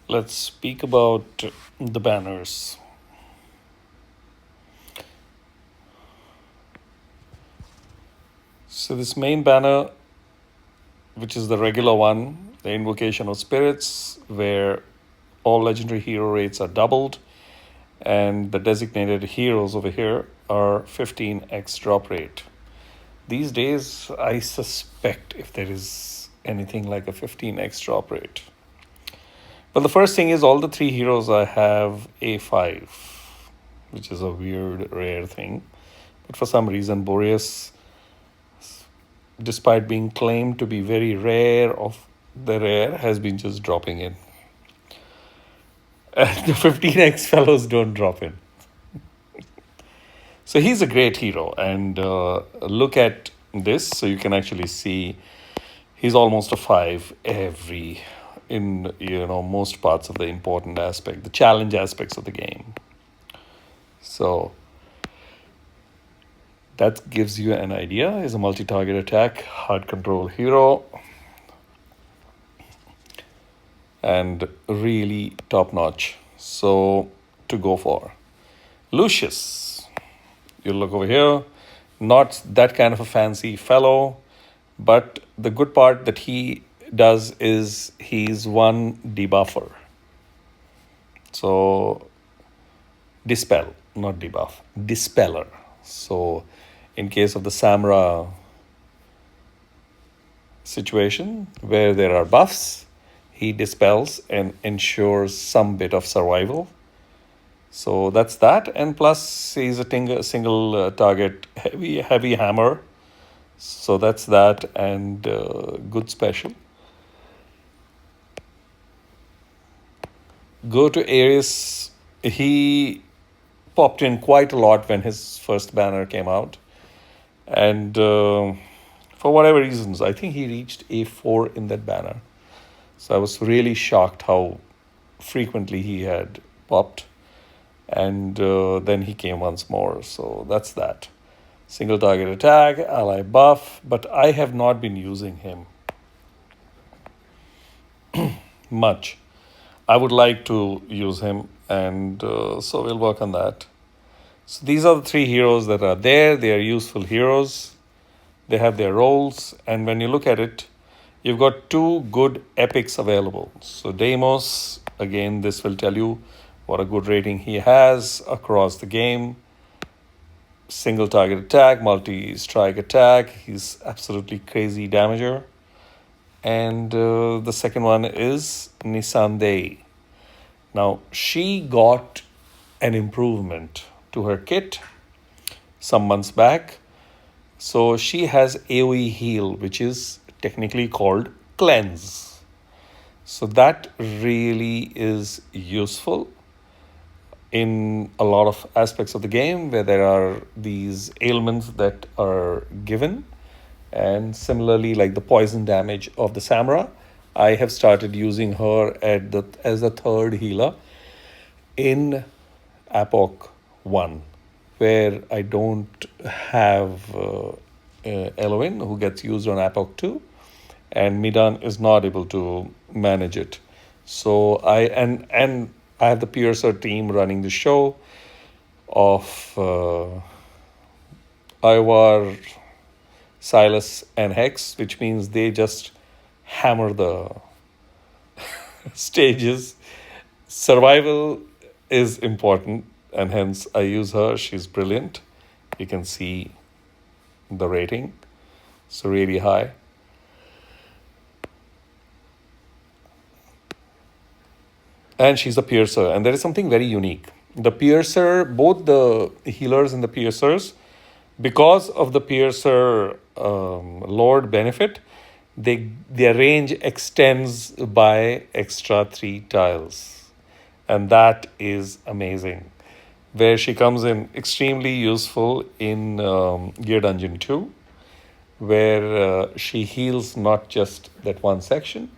Let's speak about the banners. So this main banner, which is the regular one, the Invocation of Spirits, where all legendary hero rates are doubled, and the designated heroes over here are 15x drop rate. These days, I suspect if there is anything like a 15x drop rate. But the first thing is all the three heroes I have A5, which is a weird, rare thing. But for some reason, Boreas, despite being claimed to be very rare of the rare, has been just dropping in. And the 15x fellows don't drop in. So he's a great hero. And look at this, so you can actually see he's almost a 5 every in most parts of the important aspect, the challenge aspects of the game. So that gives you an idea. He's a multi-target attack, hard control hero, and really top notch. So to go for Lucius, you look over here, not that kind of a fancy fellow, but the good part that he does is he's one debuffer. So dispel, not debuff, dispeller. So in case of the Samra situation where there are buffs, he dispels and ensures some bit of survival. So that's that. And plus he's a single target heavy hammer. So that's that, and good special. Go to Ares. He popped in quite a lot when his first banner came out. And for whatever reasons, I think he reached A4 in that banner. So I was really shocked how frequently he had popped. And then he came once more. So that's that. Single target attack, ally buff. But I have not been using him much. I would like to use him, and so we'll work on that. So these are the three heroes that are there. They are useful heroes. They have their roles. And when you look at it, you've got two good epics available. So Deimos, again, this will tell you what a good rating he has across the game. Single target attack, multi-strike attack. He's absolutely crazy damager. And the second one is Nisandei. Now, she got an improvement to her kit some months back. So she has AoE heal, which is technically called cleanse. So that really is useful in a lot of aspects of the game where there are these ailments that are given. And similarly, like the poison damage of the Samra, I have started using her as the third healer in Epoch 1, where I don't have Eloin, who gets used on Epoch 2, and Midan is not able to manage it. So I have the Piercer team running the show of Ivar, Silas, and Hex, which means they just hammer the stages. Survival is important, and hence I use her. She's brilliant. You can see the rating. So really high. And she's a piercer. And there is something very unique. The piercer, both the healers and the piercers, because of the piercer lord benefit, their range extends by extra 3 tiles. And that is amazing. Where she comes in extremely useful in Gear Dungeon 2, where she heals not just that one section,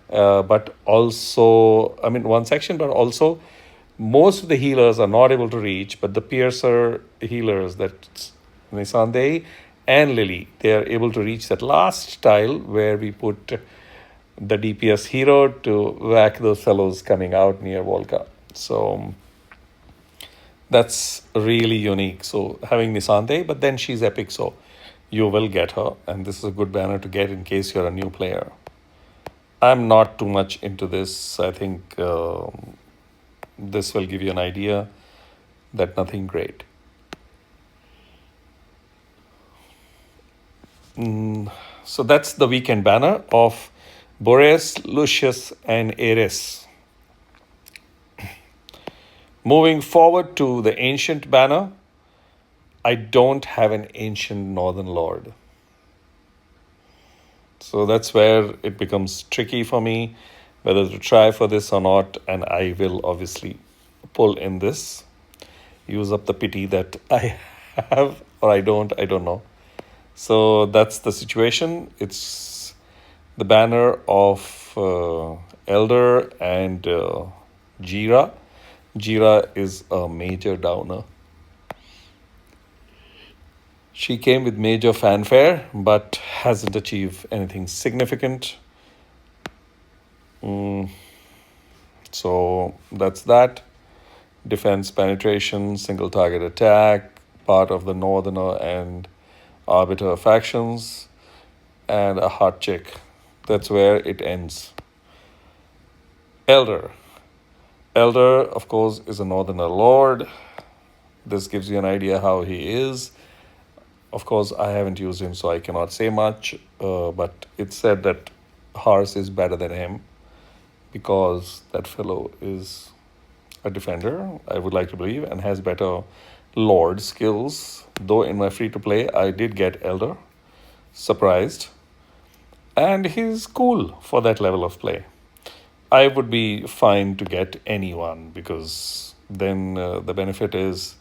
but also, one section, but also most of the healers are not able to reach, but the piercer healers, that Nisandei and Lily, they are able to reach that last tile where we put the DPS hero to whack those fellows coming out near Volca. So that's really unique. So having Nisante, but then she's epic, so you will get her, and this is a good banner to get in case you're a new player. I'm not too much into this. I think this will give you an idea that nothing great. So that's the weekend banner of Boreas, Lucius, and Ares. Moving forward to the ancient banner, I don't have an ancient Northern Lord. So that's where it becomes tricky for me whether to try for this or not, and I will obviously pull in this, use up the pity that I have, or I don't know. So that's the situation. It's the banner of Elder and Jeera. Jeera is a major downer. She came with major fanfare, but hasn't achieved anything significant. So that's that. Defense penetration, single target attack, part of the Northerner and Arbiter factions, and a hot chick. That's where it ends. Elder. Elder, of course, is a Northerner Lord. This gives you an idea how he is. Of course, I haven't used him, so I cannot say much, but it's said that Hars is better than him because that fellow is a defender, I would like to believe, and has better Lord skills. Though in my free-to-play, I did get Elder. Surprised. And he's cool for that level of play. I would be fine to get anyone because then the benefit is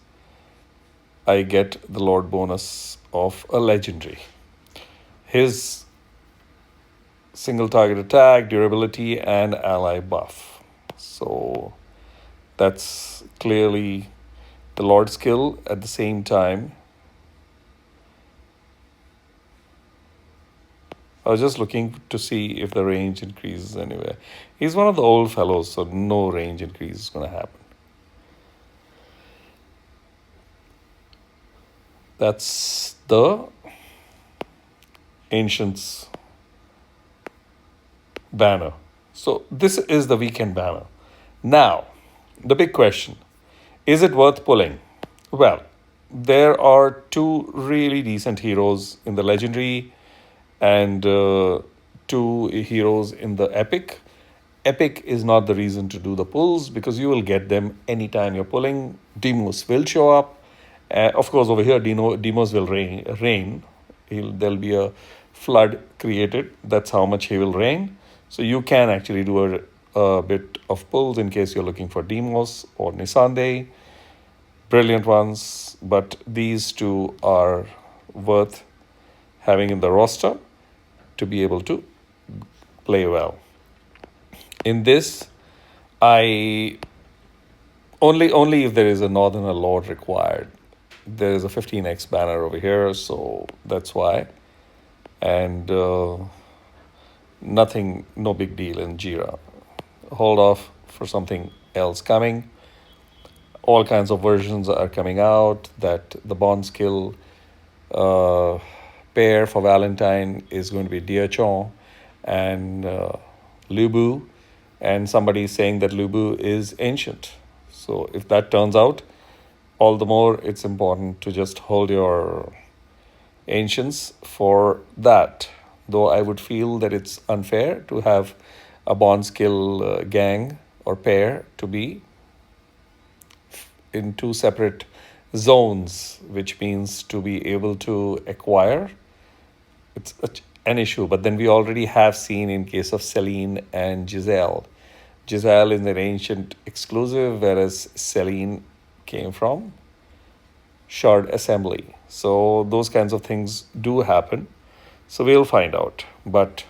I get the Lord bonus of a legendary. His single target attack, durability, and ally buff. So that's clearly the Lord skill. At the same time, I was just looking to see if the range increases anywhere. He's one of the old fellows, so no range increase is going to happen. That's the Ancients banner. So this is the weekend banner. Now, the big question, is it worth pulling? Well, there are two really decent heroes in the legendary and two heroes in the epic. Epic is not the reason to do the pulls because you will get them anytime you're pulling. Demos will show up. Of course, over here, Demos will rain. There'll be a flood created. That's how much he will rain. So you can actually do a bit of pulls in case you're looking for Demos or Nisande. Brilliant ones, but these two are worth having in the roster to be able to play well. In this, I only if there is a Northerner Lord required. There is a 15x banner over here, so that's why. And nothing, no big deal in Jeera. Hold off for something else coming. All kinds of versions are coming out. That the Bond skill pair for Valentine is going to be Diachon and Lubu. And somebody is saying that Lubu is ancient. So if that turns out, all the more it's important to just hold your ancients for that. Though I would feel that it's unfair to have a Bond skill gang or pair to be in two separate zones, which means to be able to acquire. It's an issue, but then we already have seen in case of Celine and Giselle. Giselle is an ancient exclusive, whereas Celine came from Shard Assembly. So those kinds of things do happen. So we'll find out. But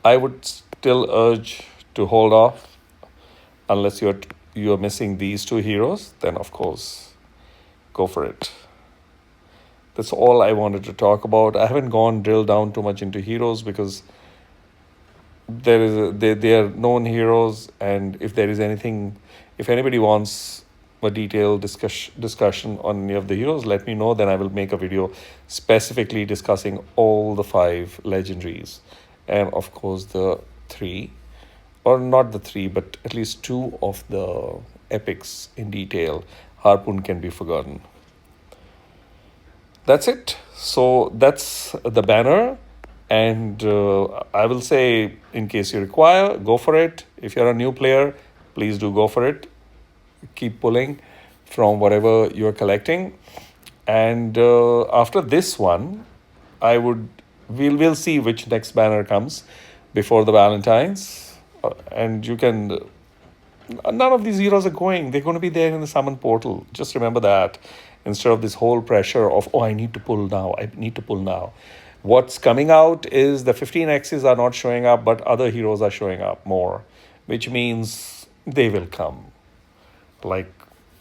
I would still urge to hold off unless you're missing these two heroes. Then of course, go for it. That's all I wanted to talk about. I haven't drilled down too much into heroes because they are known heroes, and if there is anything, if anybody wants a detailed discussion on any of the heroes, let me know. Then I will make a video specifically discussing all the 5 legendaries, and of course the 3, or not the 3, but at least 2 of the epics in detail. Harpoon can be forgotten. That's it. So that's the banner. And I will say, in case you require, go for it. If you're a new player, please do go for it. Keep pulling from whatever you're collecting. And after this one, we'll see which next banner comes before the Valentine's. And you can, none of these heroes are going. They're going to be there in the summon portal. Just remember that. Instead of this whole pressure of, oh, I need to pull now. I need to pull now. What's coming out is the 15Xs are not showing up, but other heroes are showing up more, which means they will come. Like,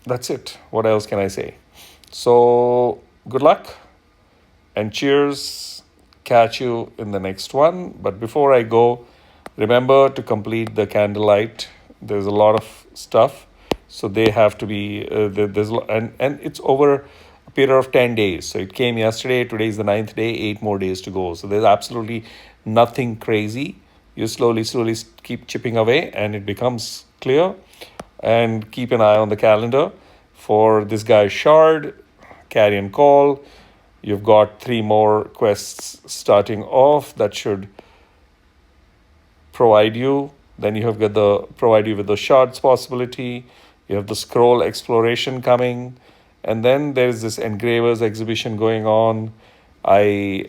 that's it. What else can I say? So, good luck and cheers. Catch you in the next one. But before I go, remember to complete the candlelight. There's a lot of stuff. So they have to be, and it's over a period of 10 days. So it came yesterday, today is the 9th day, 8 more days to go. So there's absolutely nothing crazy. You slowly keep chipping away and it becomes clear. And keep an eye on the calendar for this guy Shard, Carrion Call. You've got 3 more quests starting off that should provide you. Then you have got provide you with the shards possibility. You have the scroll exploration coming. And then there's this engravers exhibition going on. I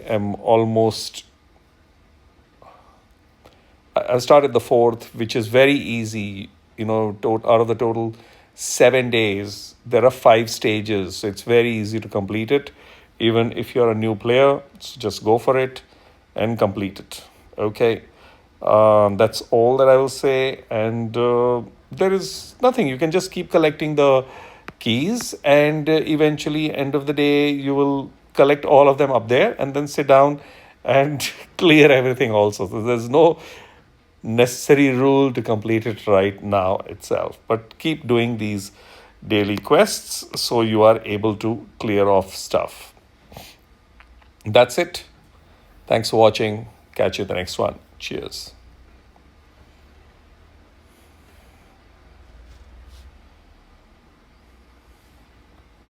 started the 4th, which is very easy. Out of the total 7 days, there are 5 stages. So it's very easy to complete it. Even if you're a new player, so just go for it and complete it. Okay. That's all that I will say. And there is nothing. You can just keep collecting the keys, and eventually, end of the day, you will collect all of them up there and then sit down and clear everything also. So there's no necessary rule to complete it right now itself. But keep doing these daily quests so you are able to clear off stuff. That's it. Thanks for watching. Catch you in the next one. Cheers.